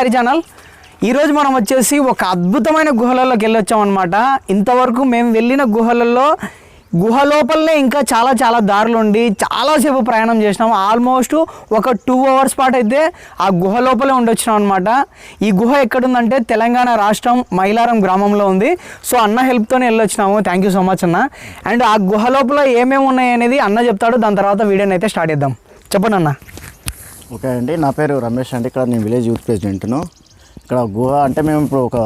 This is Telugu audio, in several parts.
హరి ఛానల్. ఈరోజు మనం వచ్చేసి ఒక అద్భుతమైన గుహలలోకి వెళ్ళొచ్చామన్నమాట. ఇంతవరకు మేము వెళ్ళిన గుహ లోపలనే ఇంకా చాలా దారులు ఉండి చాలాసేపు ప్రయాణం చేసినాము. ఆల్మోస్ట్ ఒక 2 hours పాటు అయితే ఆ గుహ లోపలే ఉండొచ్చినాం అనమాట. ఈ గుహ ఎక్కడుందంటే తెలంగాణ రాష్ట్రం మైలారం గ్రామంలో ఉంది. సో అన్న హెల్ప్తోనే వెళ్ళొచ్చినాము. థ్యాంక్ యూ సో మచ్ అన్న. అండ్ ఆ గుహ లోపల ఏమేమి ఉన్నాయి అనేది అన్న చెప్తాడు. దాని తర్వాత వీడియోని అయితే స్టార్ట్ చేద్దాం. చెప్పండి అన్న. ఓకే అండి, నా పేరు రమేష్ అండి. ఇక్కడ నేను విలేజ్ యూత్ ప్రెసిడెంట్ను. ఇక్కడ గుహ అంటే మేము ఇప్పుడు ఒక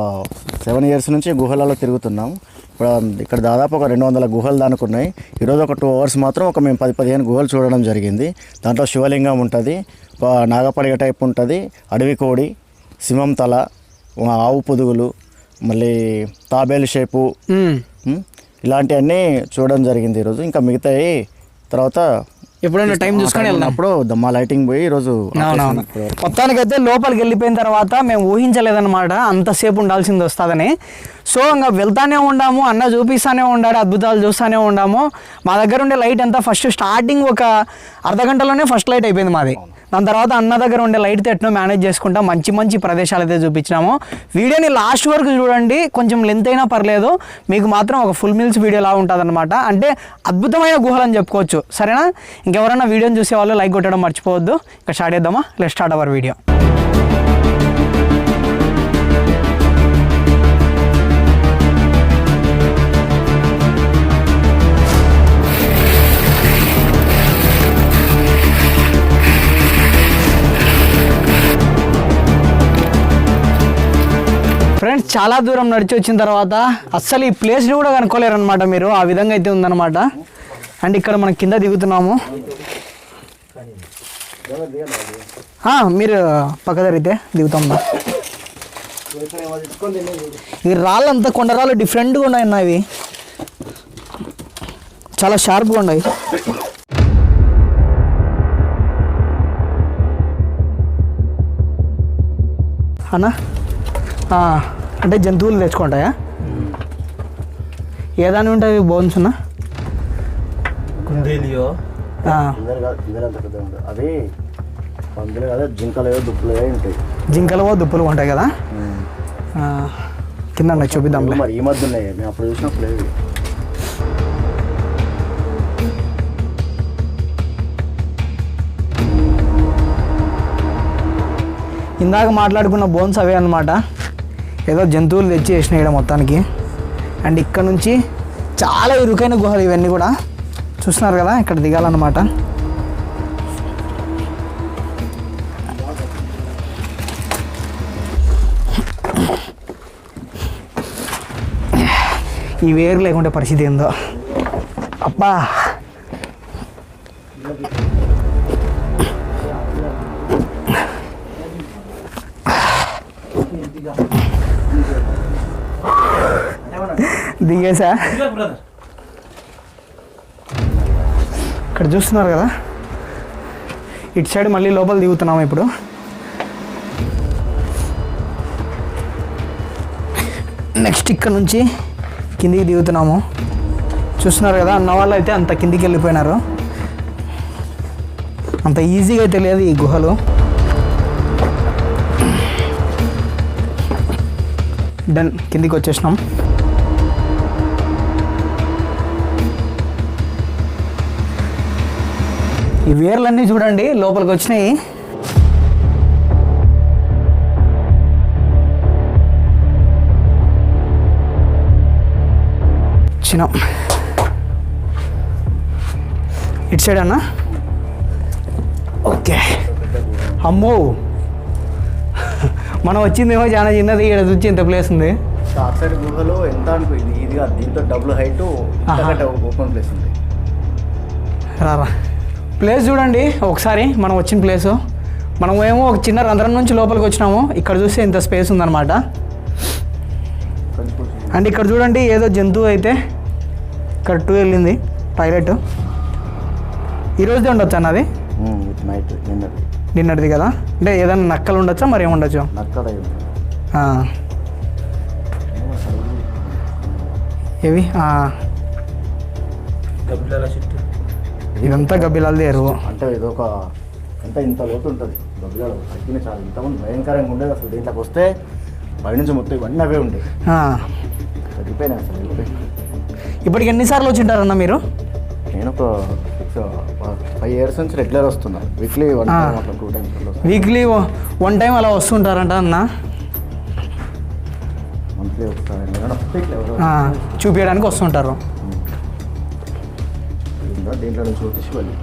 7 years నుంచి గుహలలో తిరుగుతున్నాం. ఇక్కడ దాదాపు ఒక 200 గుహలు దానికి ఉన్నాయి. ఈరోజు ఒక 2 hours మాత్రం మేము 10-15 గుహలు చూడడం జరిగింది. దాంట్లో శివలింగం ఉంటుంది, ఒక నాగపడిగ టైప్ ఉంటుంది, అడవి కోడి, సింహం తల, ఆవు పొదుగులు, మళ్ళీ తాబేలు షేపు, ఇలాంటివన్నీ చూడడం జరిగింది ఈరోజు. ఇంకా మిగతాయి తర్వాత ఎప్పుడైనా టైం చూసుకొని వెళ్ళినప్పుడు మా లైటింగ్ పోయి ఈరోజు మొత్తానికైతే లోపలికి వెళ్ళిపోయిన తర్వాత మేము ఊహించలేదన్నమాట అంతసేపు ఉండాల్సింది వస్తుందని. సో ఇంకా వెళ్తానే ఉండాము, అన్న చూపిస్తానే ఉండాడు, అద్భుతాలు చూస్తూనే ఉండాము. మా దగ్గర ఉండే లైట్ అంతా ఫస్ట్ స్టార్టింగ్ ఒక అర్ధగంటలోనే ఫస్ట్ లైట్ అయిపోయింది మాది. దాని తర్వాత అన్న దగ్గర ఉండే లైట్ ఎట్నో మేనేజ్ చేసుకుంటా మంచి ప్రదేశాలు అయితే చూపించినాము. వీడియోని లాస్ట్ వరకు చూడండి, కొంచెం లెంత్ అయినా పర్లేదు, మీకు మాత్రం ఒక ఫుల్ మీల్స్ వీడియో లా ఉంటుంది అనమాట. అంటే అద్భుతమైన గుహలు అని చెప్పుకోవచ్చు. సరేనా? ఇంకెవరైనా వీడియోని చూసే వాళ్ళు లైక్ కొట్టడం మర్చిపోవద్దు. ఇక స్టార్ట్ చేద్దామా? Let's start our video. Friends, చాలా దూరం నడిచి వచ్చిన తర్వాత అస్సలు ఈ ప్లేస్ని కూడా కనుక్కోలేరు అనమాట మీరు. ఆ విధంగా అయితే ఉందన్నమాట. అండ్ ఇక్కడ మనం కింద దిగుతున్నాము. మీరు పక్క జరిగితే దిగుతాం. ఈ రాళ్ళంతా కొండరాళ్ళు డిఫరెంట్గా ఉన్నాయి అన్న. ఇవి చాలా షార్ప్గా ఉన్నాయి అన్న. అంటే జంతువులు తెచ్చుకుంటాయా? ఏదాని ఉంటాయి బోన్స్ ఉన్నా? అవి జింకలు దుప్పులు ఉంటాయి కదా. కింద చూపిద్దాం. ఈ మధ్య ఉన్నాయి, మేము అప్పుడు చూసినప్పుడు. ఇందాక మాట్లాడుకున్న బోన్స్ అవే అన్నమాట. ఏదో జంతువులు తెచ్చి వేసినాయి మొత్తానికి. అండ్ ఇక్కడ నుంచి చాలా ఇరుకైన గుహలు ఇవన్నీ కూడా చూస్తున్నారు కదా. ఇక్కడ దిగాలన్నమాట. ఈ వేరు లేకుంటే పరిస్థితి ఏందో అబ్బా. దిగేసా? ఇక్కడ చూస్తున్నారు కదా, ఇటు సైడ్ మళ్ళీ లోపల దిగుతున్నాము ఇప్పుడు. నెక్స్ట్ ఇక్కడ నుంచి కిందికి దిగుతున్నాము. చూస్తున్నారు కదా, అన్న వాళ్ళు అయితే అంత కిందికి వెళ్ళిపోయినారు. అంత ఈజీగా తెలియదు ఈ గుహలు. డన్, కిందికి వచ్చేసినాం. ఈ వేర్లన్నీ చూడండి లోపలికి వచ్చినాయి. చిన్న ఇటు సైడ్ అన్న. ఓకే, అమ్మో మనం వచ్చిందేమో చాలా చిన్నది. ఇక్కడ చూసి ఇంత ప్లేస్ ఉంది. గుహలో ఎంత అనుకుంది ఇదిగా, దీంతో డబుల్ హైట్ ఓపెన్ ప్లేస్ ఉంది. రారా, ప్లేస్ చూడండి ఒకసారి. మనం వచ్చిన ప్లేసు, మనం ఏమో ఒక చిన్న రంధ్రం నుంచి లోపలికి వచ్చినాము. ఇక్కడ చూస్తే ఇంత స్పేస్ ఉందన్నమాట. అండ్ ఇక్కడ చూడండి, ఏదో జంతువు అయితే ఇక్కడ 2 వెళ్ళింది టాయిలెట్. ఈరోజుదే ఉండొచ్చు అన్నది, నిన్నటిది కదా. అంటే ఏదైనా నక్కలు ఉండొచ్చా, మరి ఏముండొచ్చు? ఏవి ఇదంతా గబ్బిలాలది ఎరువు. అంటే ఇది ఒక ఎంత ఇంత లోతు ఉంటుంది గబ్బిలాలు తగ్గిన చాలా ఇంతమంది భయంకరంగా ఉండేది అసలు. దీంట్లోకి వస్తే పైనుంచి మొత్తం ఇవన్నీ అవే ఉంటాయి, ఆ. తగ్గిపోయినాయి అసలు వెళ్ళిపోయి. ఇప్పటికి ఎన్నిసార్లు వచ్చింటారన్న మీరు? నేను ఒక 5 years నుంచి రెగ్యులర్ వస్తున్నా. వీక్లీ 1 time అట్లా 2 times వీక్లీ 1 time అలా వస్తుంటారంట అన్న? మంత్లీ వస్తాను, చూపించడానికి వస్తుంటారు. దీంట్లో నుంచి వచ్చి వెళ్ళి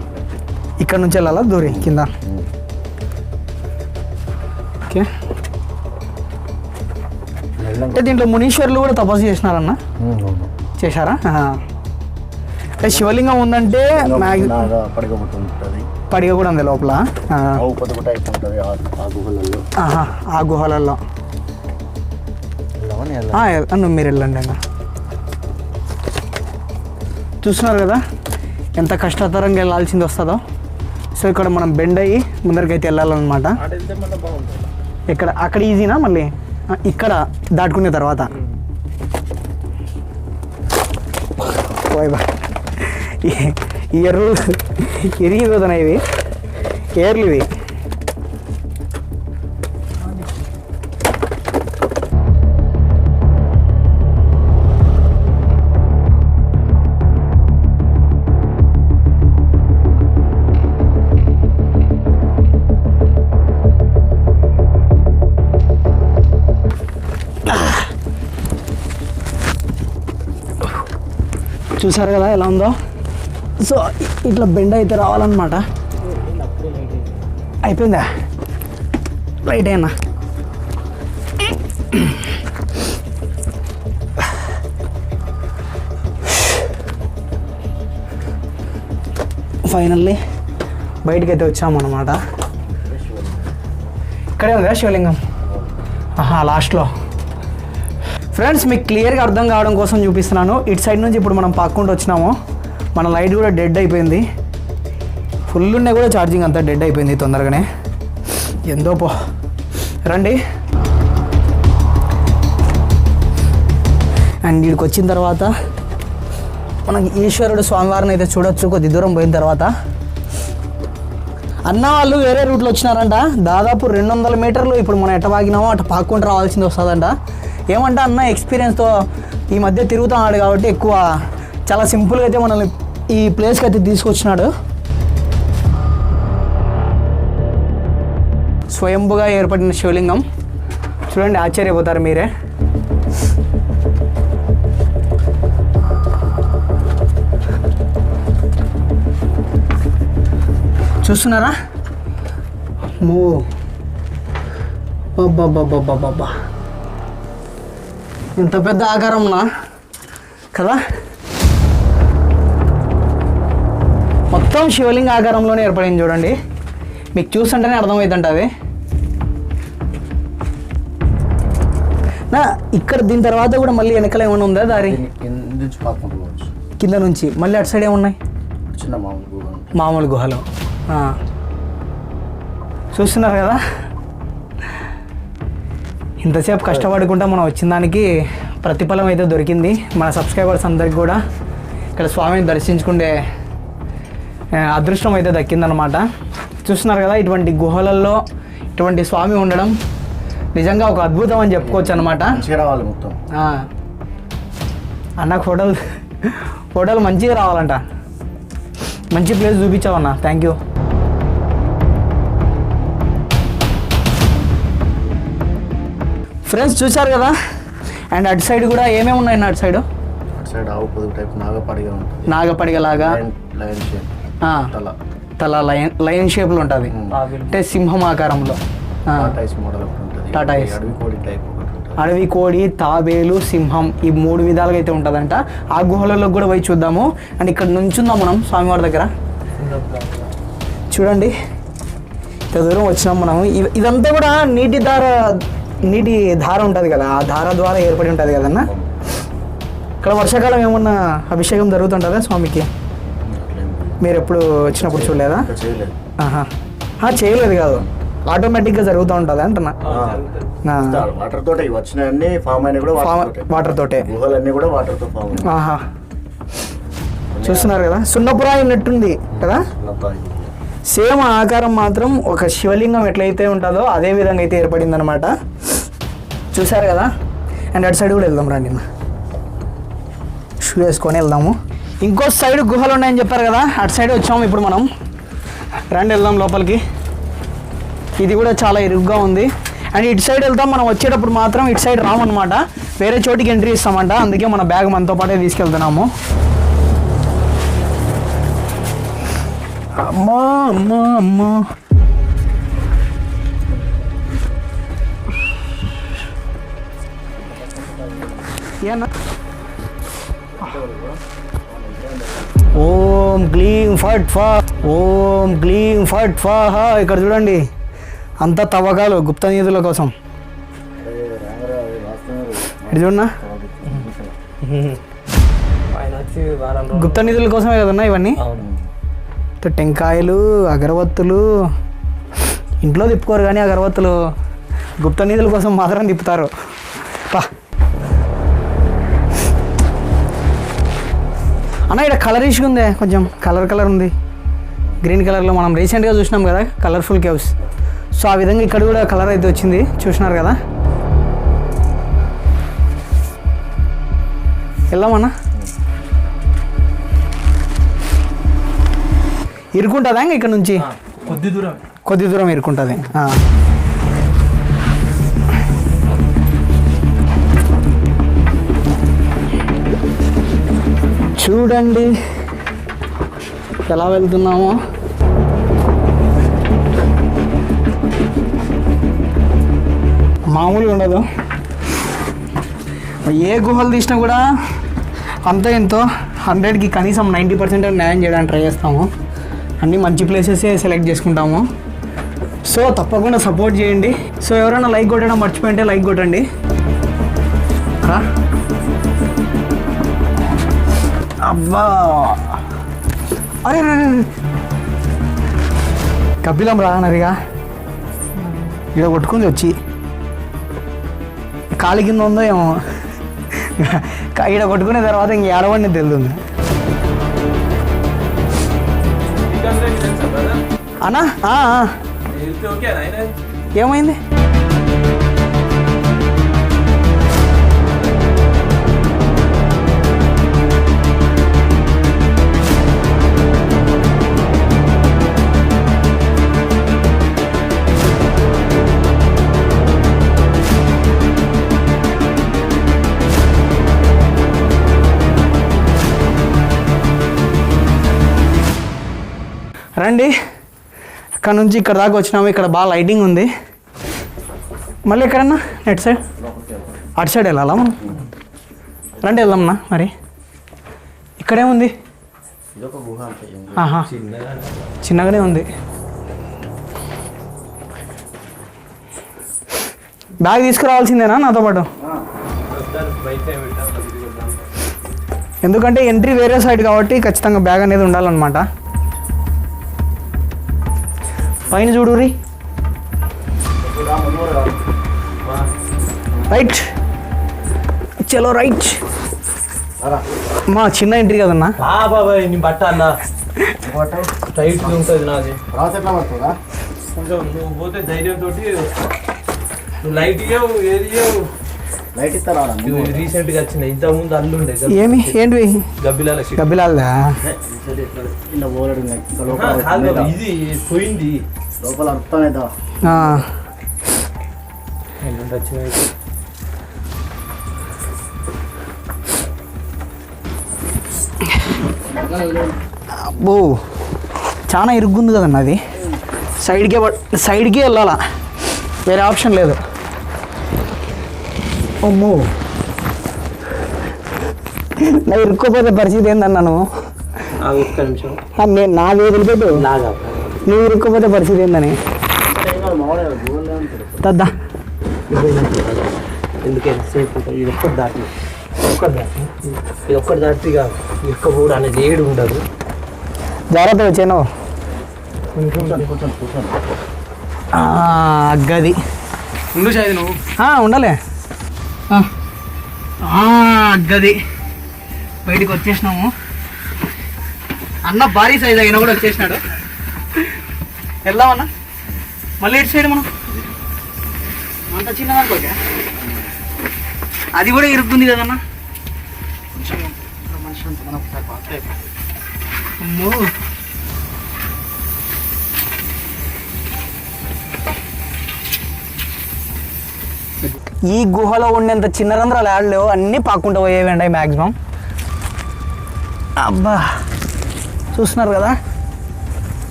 ఇక్కడ నుంచి వెళ్ళాలా దూరి కింద? ఓకే. అంటే దీంట్లో మునీశ్వర్లు కూడా తపస్సు చేసినారన్న? చేశారా? అంటే శివలింగం ఉందంటే పడగబుట్టు ఉంటుంది, పడిగ కూడా ఉంది లోపల. ఉంటుంది ఆ గుహలలో. ఆ గుహలలో నువ్వు మీరు వెళ్ళండి అన్న. చూస్తున్నారు కదా ఎంత కష్టతరంగా వెళ్ళాల్సింది వస్తుందో. సో ఇక్కడ మనం బెండ్ అయ్యి ముందరికైతే వెళ్ళాలన్నమాట. ఇక్కడ అక్కడ ఈజీనా మళ్ళీ ఇక్కడ దాటుకునే తర్వాత? ఈ ఎర్రలు ఇరిగిపోతున్నాయి, ఇవి ఏర్లు ఇవి. చూసారు కదా ఎలా ఉందో. సో ఇట్లా బెండ్ అయితే రావాలన్నమాట. అయిపోయిందా? రైట్ అయినా ఫైనల్లీ బయటికి అయితే వచ్చామన్నమాట. ఇక్కడే ఉందా శివలింగం? లాస్ట్లో. ఫ్రెండ్స్ మీకు క్లియర్గా అర్థం కావడం కోసం చూపిస్తున్నాను. ఇటు సైడ్ నుంచి ఇప్పుడు మనం పాక్కుంటూ వచ్చినాము. మన లైట్ కూడా డెడ్ అయిపోయింది. ఫుల్ ఉన్నాయి కూడా ఛార్జింగ్ అంతా డెడ్ అయిపోయింది తొందరగానే. ఎందో పో రండి. అండ్ వీడికి వచ్చిన తర్వాత మనం ఈశ్వరుడు స్వామివారిని అయితే చూడొచ్చు. కొద్ది దూరం పోయిన తర్వాత అన్న వాళ్ళు వేరే రూట్లో వచ్చినారంట. దాదాపు 200 మీటర్లు ఇప్పుడు మనం ఎట్ట పాకినామో అట్ట పాక్కుంటూ రావాల్సింది వస్తుందంట. ఏమంటే అన్న ఎక్స్పీరియన్స్తో ఈ మధ్య తిరుగుతున్నాడు కాబట్టి ఎక్కువ చాలా సింపుల్గా అయితే మనల్ని ఈ ప్లేస్కి అయితే తీసుకొచ్చినాడు. స్వయంభుగా ఏర్పడిన శివలింగం చూడండి, ఆశ్చర్యపోతారు మీరే. చూస్తున్నారా? బాబా ఇంత పెద్ద ఆకారంనా కదా. మొత్తం శివలింగ ఆకారంలోనే ఏర్పడింది చూడండి. మీకు చూస్తుంటేనే అర్థమవుతుంట అది. నా ఇక్కడ దీని తర్వాత కూడా మళ్ళీ వెనకాల ఏమైనా ఉందా దారి? కింద నుంచి మళ్ళీ అటు సైడ్ ఏమున్నాయి? మామూలు గుహలు. చూస్తున్నారు కదా, ఇంతసేపు కష్టపడుకుంటా మనం వచ్చిన దానికి ప్రతిఫలం అయితే దొరికింది. మన సబ్స్క్రైబర్స్ అందరికి కూడా ఇక్కడ స్వామిని దర్శించుకుంటే అదృష్టం అయితే దక్కిందనమాట. చూస్తున్నారు కదా, ఇటువంటి గుహలలో ఇటువంటి స్వామి ఉండడం నిజంగా ఒక అద్భుతం అని చెప్పుకోవచ్చు అనమాట. అన్న ఫోటోలు మంచిగా రావాలంట. మంచి ప్లేస్ చూపించావన్నా, థ్యాంక్ యూ. ఫ్రెండ్స్ చూశారు కదా, అండ్ అటు సైడ్ కూడా ఏమేమి ఉన్నాయండి? అటు సైడ్ ఆవు పొదుగు టైప్ నాగపడిగ లాగా తల లయన్ షేప్లో ఉంటుంది, అంటే సింహం ఆకారంలో. టాటాయిస్, అడవి కోడి, తాబేలు, సింహం, ఈ 3 విధాలుగా అయితే ఉంటుందంట. ఆ గుహలలో కూడా పోయి చూద్దాము. అండ్ ఇక్కడ నుంచుందాం మనం స్వామివారి దగ్గర. చూడండి ఇంత దూరం వచ్చినాం మనం. ఇదంతా కూడా నీటి ధార ఉంటుంది కదా, ఆ ధార ద్వారా ఏర్పడి ఉంటుంది కదన్న. ఇక్కడ వర్షాకాలం ఏమన్నా అభిషేకం జరుగుతుంటుందా స్వామికి? మీరు ఎప్పుడు వచ్చినప్పుడు చూడలేదా? చేయలేదు కాదు, ఆటోమేటిక్గా జరుగుతూ ఉంటుంది అంటున్నా. వాటర్ తోటే చూస్తున్నారు కదా, సున్నపురాయి ఉన్నట్టుంది కదా. సేమ్ ఆకారం మాత్రం ఒక శివలింగం ఎట్లయితే ఉంటుందో అదే విధంగా అయితే ఏర్పడింది అనమాట. చూసారు కదా. అండ్ అటు సైడ్ కూడా వెళ్దాం రండి, షూ వేసుకొని వెళ్దాము. ఇంకో సైడ్ గుహలు ఉన్నాయని చెప్పారు కదా, అటు సైడ్ వచ్చాము ఇప్పుడు మనం. రండి వెళ్దాం లోపలికి. ఇది కూడా చాలా ఇరుగ్గా ఉంది. అండ్ ఇటు సైడ్ వెళ్తాం మనం. వచ్చేటప్పుడు మాత్రం ఇటు సైడ్ రామన్నమాట, వేరే చోటికి ఎంట్రీ ఇస్తామంట. అందుకే మన బ్యాగ్ మనతో పాటే తీసుకెళ్తున్నాము. అమ్మా అమ్మా అమ్మా, ఏనా? ఓం క్లీం ఫట్ ఫా, ఓం క్లీం ఫట్ ఫా. ఇక్కడ చూడండి, అంతా తవ్వకాలు గుప్త నిధుల కోసం. ఇది చూడన్నా, గుప్త నిధుల కోసమే కదన్నా ఇవన్నీ. టెంకాయలు, అగరవత్తులు ఇంట్లో తిప్పుకోరు కానీ అగరవత్తులు గుప్త నిధుల కోసం మాత్రం తిప్పుతారు. పా అన్న, ఇక్కడ కలరిష్గా ఉందే, కొంచెం కలర్ ఉంది, గ్రీన్ కలర్లో. మనం రీసెంట్గా చూసినాం కదా కలర్ఫుల్ కేవ్స్. సో ఆ విధంగా ఇక్కడ కూడా కలర్ అయితే వచ్చింది, చూసినారు కదా. వెళ్దామన్నా. ఇరుకుంటుందా ఇంకా ఇక్కడ నుంచి? కొద్ది దూరం ఇరుకుంటుంది. చూడండి ఎలా వెళ్తున్నామో. మామూలుగా ఉండదు. ఏ గుహలు తీసినా కూడా అంత ఎంతో 100కి కనీసం 90% న్యాయం చేయడానికి ట్రై చేస్తాము. అన్నీ మంచి ప్లేసెసే సెలెక్ట్ చేసుకుంటాము. సో తప్పకుండా సపోర్ట్ చేయండి. సో ఎవరైనా లైక్ కొట్టడం మర్చిపోయింటే లైక్ కొట్టండి. అబ్బా, అరే కపిలం రా నరిగా, ఇక్కడ కొట్టుకుంది వచ్చి. కాలి కింద ఉందో ఏమో, ఇక్కడ కొట్టుకునే తర్వాత ఇంక ఏడవండి తెలుస్తుంది. అన్నా ఏమైంది? రండి, ఇక్కడ నుంచి ఇక్కడ దాకా వచ్చినాము. ఇక్కడ బాగా లైటింగ్ ఉంది. మళ్ళీ ఎక్కడన్నా నెట్ సైడ్, అటు సైడ్ వెళ్ళాలా మనం? రండి వెళ్దామన్నా. మరి ఇక్కడేముంది? ఆహా, చిన్నగానే ఉంది. బ్యాగ్ తీసుకురావాల్సిందేనా నాతో పాటు? ఎందుకంటే ఎంట్రీ వేరే సైడ్ కాబట్టి ఖచ్చితంగా బ్యాగ్ అనేది ఉండాలన్నమాట. పైన చూడురి. రైట్, చలో రైట్. మా చిన్న ఎంట్రీ కదన్నా. బాబాయ్ నీ బట్ట అన్న టైట్ ఉంటుంది నాది. కొంచెం నువ్వు పోతే ధైర్యంతో నువ్వు లైట్ ఇవ్వవు, ఏది ఇవ్వవు. లైట్ ఇస్తారా? రీసెంట్గా వచ్చిన ఇంతకు ముందు అల్లు ఉండే. ఏమి ఏంటివి? గబ్బిలాలదా? ఇది పోయింది లోపల అర్థమైందా? అబ్బో, చాలా ఇరుగ్గుంది కదన్న. అది సైడ్కే వెళ్ళాలా, వేరే ఆప్షన్ లేదు. అమ్మో, నా ఇరుక్కోపోతే పరిస్థితి ఏందన్నాను. ఒక్క నిమిషం, నేను నా వదిలిపెట్టు. నువ్వు ఇరుక్కోపోతే పరిస్థితి ఏందని తద్దా. ఎందుకంటే సేఫ్ ఇది ఒక్కటి దాటి ఇది ఒక్కటి దాటి ఇక ఇరుక్కపోవడం అనేది ఏడు ఉండదు. జాగ్రత్త వచ్చాను. అగ్గది ఉండు చాయ్ నువ్వు. ఉండాలి. అగ్గది బయటికి వచ్చేసినాము. అన్న భారీ సైజ్ అయినా కూడా వచ్చేసినాడు. వెళ్దామన్నా మళ్ళీ ఇటు సైడ్ మనం అంత చిన్న దాంట్లోకే అది కూడా ఇరుక్కుంది కదన్నా మనిషి అంత మనం ఒకసారి పాస్ అయిపోయింది. అమ్మో ఈ గుహలో ఉండేంత చిన్న రంధ్రాలు ఆడలేవు, అన్నీ పాక్కుంటూ పోయేవండి మ్యాక్సిమం. అబ్బా చూస్తున్నారు కదా,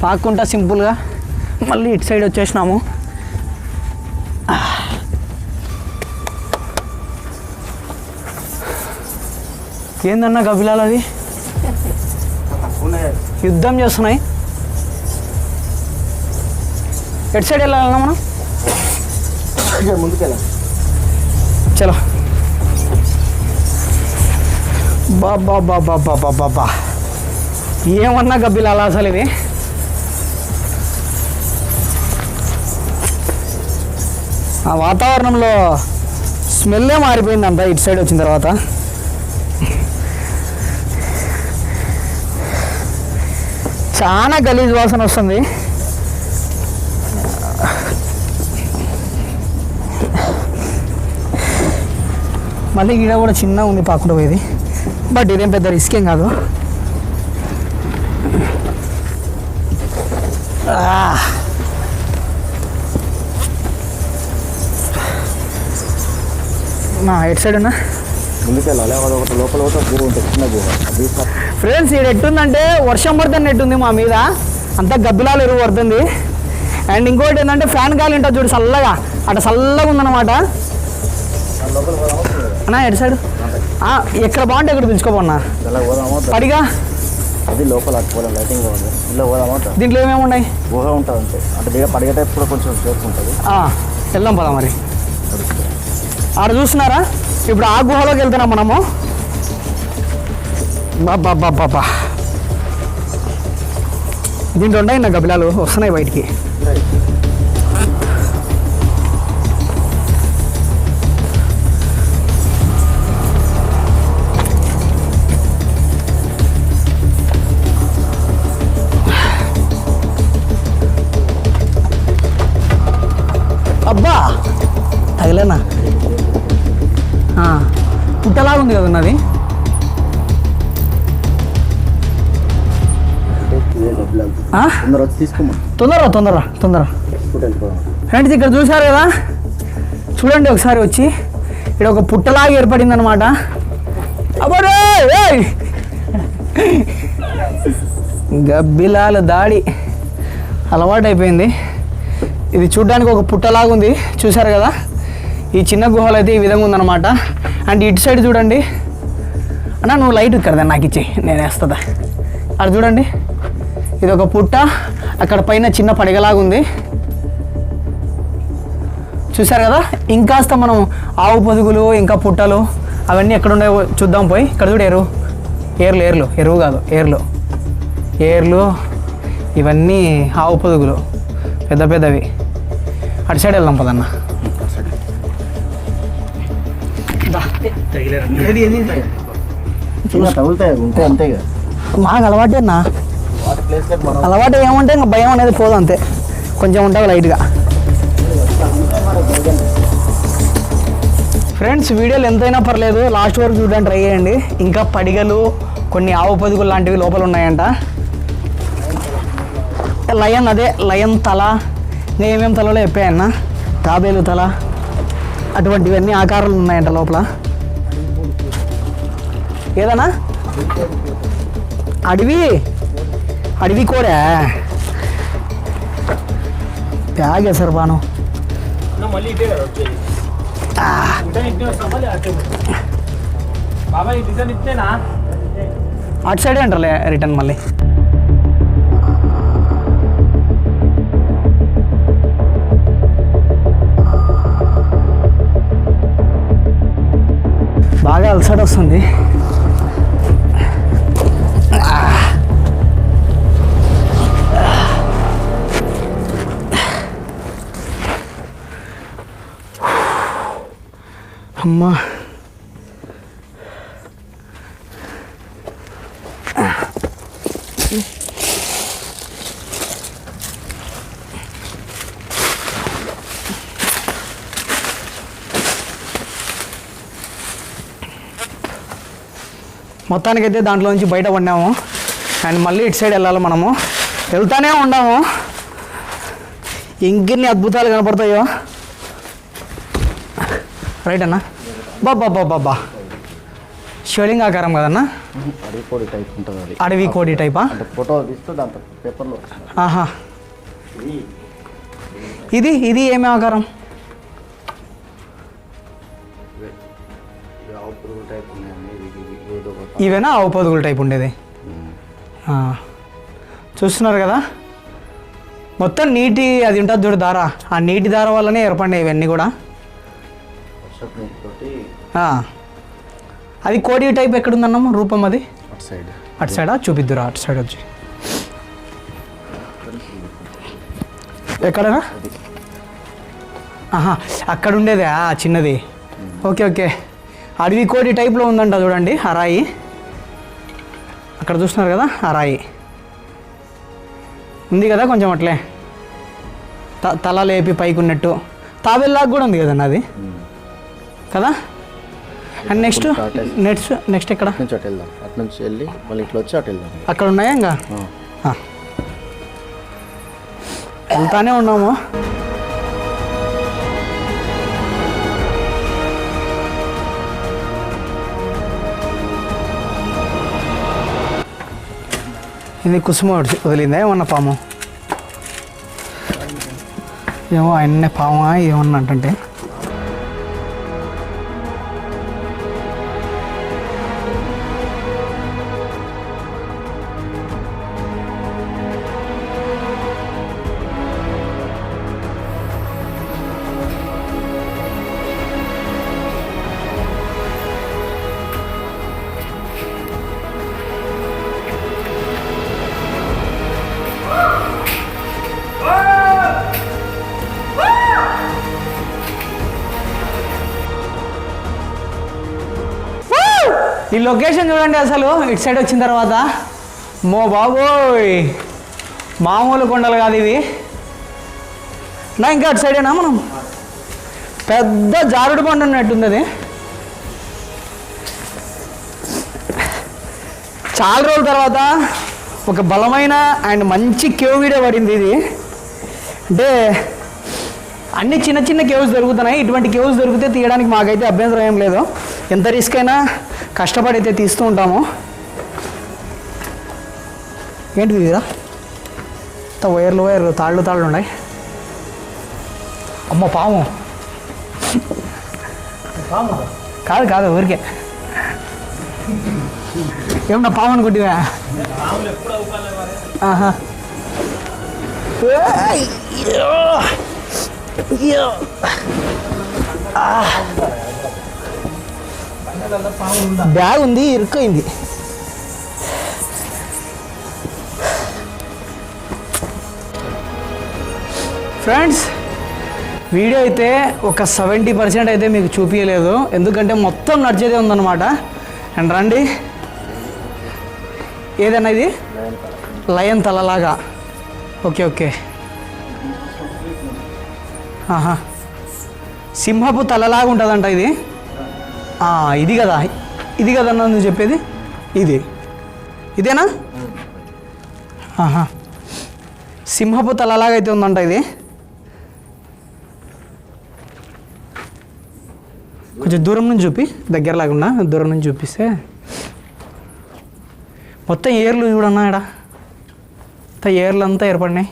పాక్కుంటా సింపుల్గా మళ్ళీ ఇటు సైడ్ వచ్చేసినాము. ఏందన్నా గబ్బిలాలు అది యుద్ధం చేస్తున్నాయి. ఎటు సైడ్ వెళ్ళాలన్నా మనం? ముందుకెళ్ళాలి. చలో బాబా బాబా బాబా బాబా ఏమన్నా గబ్బిలాలా అసలు ఇది. ఆ వాతావరణంలో స్మెల్లే మారిపోయిందంట ఇటు సైడ్ వచ్చిన తర్వాత. చాలా గలీజ్ వాసన వస్తుంది. మళ్ళీ గిడ కూడా చిన్న ఉంది పాకుండా పోయేది, బట్ ఇదేం పెద్ద రిస్క్ ఏం కాదు. నా ఎటు సైడ్ ఉన్నా ముందుకెళ్ళాలి. ఒకటి లోపల ఒకటి గుహ ఉంటుంది, చిన్న గుహ. ఫ్రెండ్స్ ఇది ఎట్టుందంటే వర్షం పడుతుంది ఎట్టుంది మా మీద, అంతా గబ్బిలాలు ఎరువు పడుతుంది. అండ్ ఇంకోటి ఏంటంటే ఫ్యాన్ గాలి ఉంటుంది చూడు చల్లగా, అట్లా చల్లగా ఉందన్నమాట. అన్నా ఎటు సైడ్ ఎక్కడ బాగుంటే ఎక్కడ పిలుచుకోపోన్నా పడిగా అది లోపల లైటింగ్ ఉంది, ఇలా పోదామా? దీంట్లో ఏమేమి ఉన్నాయి? గుహ ఉంటుంది అంతే, అంటే దిగ పడిగేటప్పుడు కొంచెం సేఫ్ ఉంటుంది. వెళ్దాం పదా మరి. ఆడ చూస్తున్నారా ఇప్పుడు ఆ గుహలోకి వెళ్తున్నాం మనము. బాబా బాబా దీంట్లో ఉన్నాయి నా గబ్బిలాలు వస్తున్నాయి బయటికి. అబ్బా తగిలేనా పుట్టలాగా ఉంది కదా ఉన్నది. తొందర తొందర తొందర ఫ్రెండ్స్ ఇక్కడ చూసారు కదా, చూడండి ఒకసారి వచ్చి ఇక్కడ ఒక పుట్టలాగా ఏర్పడింది అనమాట. అబ్బరే గబ్బిలాల దాడి అలవాటు అయిపోయింది. ఇది చూడడానికి ఒక పుట్టలాగా ఉంది చూసారు కదా. ఈ చిన్న గుహలు అయితే ఈ విధంగా ఉందన్నమాట. అండ్ ఇటు సైడ్ చూడండి అన్నా, నువ్వు లైట్ ఇక్కడ నాకు ఇచ్చి నేను వేస్తుందా. అక్కడ చూడండి ఇది ఒక పుట్ట, అక్కడ పైన చిన్న పడగలాగా ఉంది చూసారు కదా. ఇంకాస్త మనం ఆవు పొదుగులు ఇంకా పుట్టలు అవన్నీ ఎక్కడ ఉన్నాయో చూద్దాం పోయి. ఇక్కడ చూడు ఎరువు కాదు ఏర్లు ఇవన్నీ ఆవు పొదుగులు పెద్ద పెద్దవి. అటు సైడ్ వెళ్దాం పదన్న. మాకు అలవాటే అన్న, అలవాటు ఏమంటే ఇంకా భయం అనేది పోదు అంతే, కొంచెం ఉంటుంది లైట్గా. ఫ్రెండ్స్ వీడియోలు ఎంతైనా పర్లేదు లాస్ట్ వరకు చూడడానికి ట్రై చేయండి. ఇంకా పడిగలు కొన్ని ఆవు పొదుగులు లాంటివి లోపల ఉన్నాయంట. లయన్ అదే లయన్ తల, ఇంకా ఏమేమి తలలో చెప్పాయన్న, తాబేలు తల అటువంటివన్నీ ఆకారాలు ఉన్నాయంట లోపల. ఏదన్నా అడవి కూడా బ్యాగ్ వేసారు బాను. అటు సైడే అంటారులే రిటర్న్ మళ్ళీ. బాగా అలసట వస్తుంది. అమ్మా మొత్తానికైతే దాంట్లో నుంచి బయట పడినాము. అండ్ మళ్ళీ ఇటు సైడ్ వెళ్ళాలి మనము. వెళ్తానే ఉన్నాము. ఇంకెన్ని అద్భుతాలు కనపడతాయో. రైట్ అన్న. బాబా షేడింగ్ ఆకారం కదన్నా. అడవి కోడి టైప్ ఉంటుంది అది. అడవి కోడి టైపా? అంటే ఫోటో తీస్తే దాంట్లో పేపర్లో. ఆహా. ఇది ఏమి ఆకారం? ఇవేనా ఆవు పొదుగుల టైప్ ఉండేది? చూస్తున్నారు కదా, మొత్తం నీటి అది ఉంటుంది చూడు దార. ఆ నీటి దార వల్లనే ఏర్పడినాయి ఇవన్నీ కూడా. అది కోడి టైప్ ఎక్కడుందన్నాము రూపం? అది అటు సైడా? చూపిద్దురా అటు సైడ్ వచ్చి. ఎక్కడనా? ఆహా, అక్కడ ఉండేదే చిన్నది. ఓకే. అడవి కోడి టైప్లో ఉందంట చూడండి ఆ రాయి. అక్కడ చూస్తున్నారు కదా ఆ రాయి ఉంది కదా, కొంచెం అట్లే తల లేపి పైకి ఉన్నట్టు. తాబేల్లాగా కూడా ఉంది కదన్న అది కదా. అండ్ నెక్స్ట్ ఎక్కడ? అటు నుంచి వెళ్ళి మళ్ళీ ఇట్లా వచ్చి అటు వెళ్దాం. అక్కడ ఉన్నాయా ఇంకా? వెళ్తానే ఉన్నాము. ఇది కుసుమ వదిలిందా ఏమన్నా పాము? ఏమో ఆయన్నే పామా ఏమన్నా అంటే. ఈ లొకేషన్ చూడండి అసలు. ఇటు సైడ్ వచ్చిన తర్వాత మో బాబోయ్, మామూలు కొండలు కాదు ఇవి. ఇంకా అటు సైడేనా మనం? పెద్ద జారుడు బండ ఉన్నట్టుంది అది. చాలా రోజుల తర్వాత ఒక బలమైన అండ్ మంచి కేవ్ వీడియో పడింది ఇది. అంటే అన్ని చిన్న కేవ్స్ దొరుకుతున్నాయి. ఇటువంటి కేవ్స్ దొరికితే తీయడానికి మాకైతే అభ్యంతరం ఏం లేదు. ఎంత రిస్క్ అయినా కష్టపడి అయితే తీస్తూ ఉంటాము. ఏంటిది ఇదిరా? వైర్లు తాళ్ళు ఉన్నాయి. అమ్మ పాము కాదు ఊరికే ఏమన్నా పాము అనుకుంటువా? ఆహా. బ్యాగ్ ఉంది, ఇరుక్కైంది. ఫ్రెండ్స్, వీడియో అయితే ఒక 70% అయితే మీకు చూపించలేదు, ఎందుకంటే మొత్తం నడిచేదే ఉందన్నమాట. అండ్ రండి, ఏదన్నా ఇది లయన్ తలలాగా. ఓకే. ఆహా, సింహపు తలలాగా ఉంటుందంట ఇది. ఇది కదన్నా నువ్వు చెప్పేది? ఇదేనా? ఆహా, సింహపు తలలాగైతే ఉందంట ఇది. కొంచెం దూరం నుంచి చూపి, దగ్గర లాగున్నా దూరం నుంచి చూపిస్తే. మొత్తం ఏర్లు చూడన్నా ఇక్కడ, ఏర్లు అంతా ఏర్పడినాయి.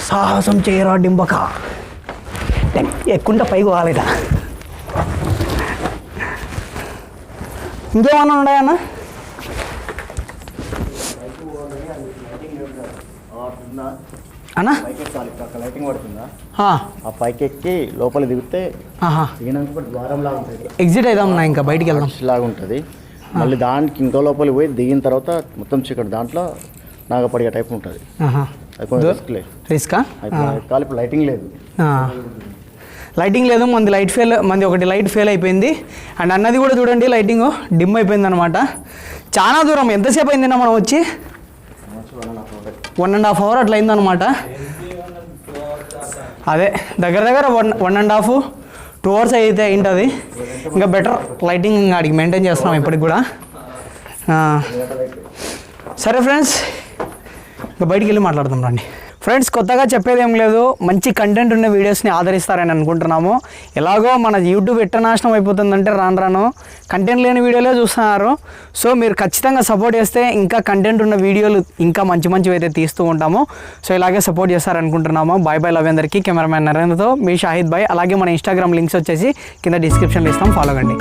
సాహసం చేయరా డింబక, ఎక్కుంటే పైకి పోవాలిట. ఇంకేమన్నా ఉన్నాయన్నా? అన్నా లైటింగ్ పడుతుందా? ఆ పైకి ఎక్కి లోపల దిగితే ద్వారంలాగా ఉంటుంది. ఎగ్జిట్ అవుదాం ఇంకా, బయటికి వెళ్దాం లాగా ఉంటుంది. మళ్ళీ దానికి ఇంకో లోపలికి పోయి దిగిన తర్వాత మొత్తం చీకటి, దాంట్లో నాగపడిగే టైప్ ఉంటుంది. రిస్కా? ఇప్పుడు లైటింగ్ లేదు. మంది ఒకటి లైట్ ఫెయిల్ అయిపోయింది. అండ్ అన్నది కూడా చూడండి, లైటింగ్ డిమ్ అయిపోయింది అనమాట. చాలా దూరం. ఎంతసేపు అయిందన్నా మనం వచ్చి? 1.5 hours అట్లా అయిందనమాట. అదే దగ్గర 1.5 2 hours అయితే ఏంటది ఇంకా బెటర్ లైటింగ్ అడిగి మెయింటైన్ చేస్తున్నాం ఇప్పటికి కూడా. సరే ఫ్రెండ్స్, ఇంకా బయటికి వెళ్ళి మాట్లాడదాం రండి. ఫ్రెండ్స్, కొత్తగా చెప్పేది ఏం లేదు, మంచి కంటెంట్ ఉన్న వీడియోస్ని ఆదరిస్తారని అనుకుంటున్నాము. ఎలాగో మన యూట్యూబ్ ఎట్ట నాశనం అయిపోతుందంటే రాను కంటెంట్ లేని వీడియోలే చూస్తున్నారు. సో మీరు ఖచ్చితంగా సపోర్ట్ చేస్తే ఇంకా కంటెంట్ ఉన్న వీడియోలు ఇంకా మంచివి అయితే తీస్తూ ఉంటాము. సో ఇలాగే సపోర్ట్ చేస్తారనుకుంటున్నాము. బాయ్ బాయ్, లవ్ అందరికీ. కెమెరామ్యాన్ నరేంద్రతో మీ షాహిద్ బాయ్. అలాగే మన ఇన్స్టాగ్రామ్ లింక్స్ వచ్చేసి కింద డిస్క్రిప్షన్లో ఇస్తాం, ఫాలో కండి.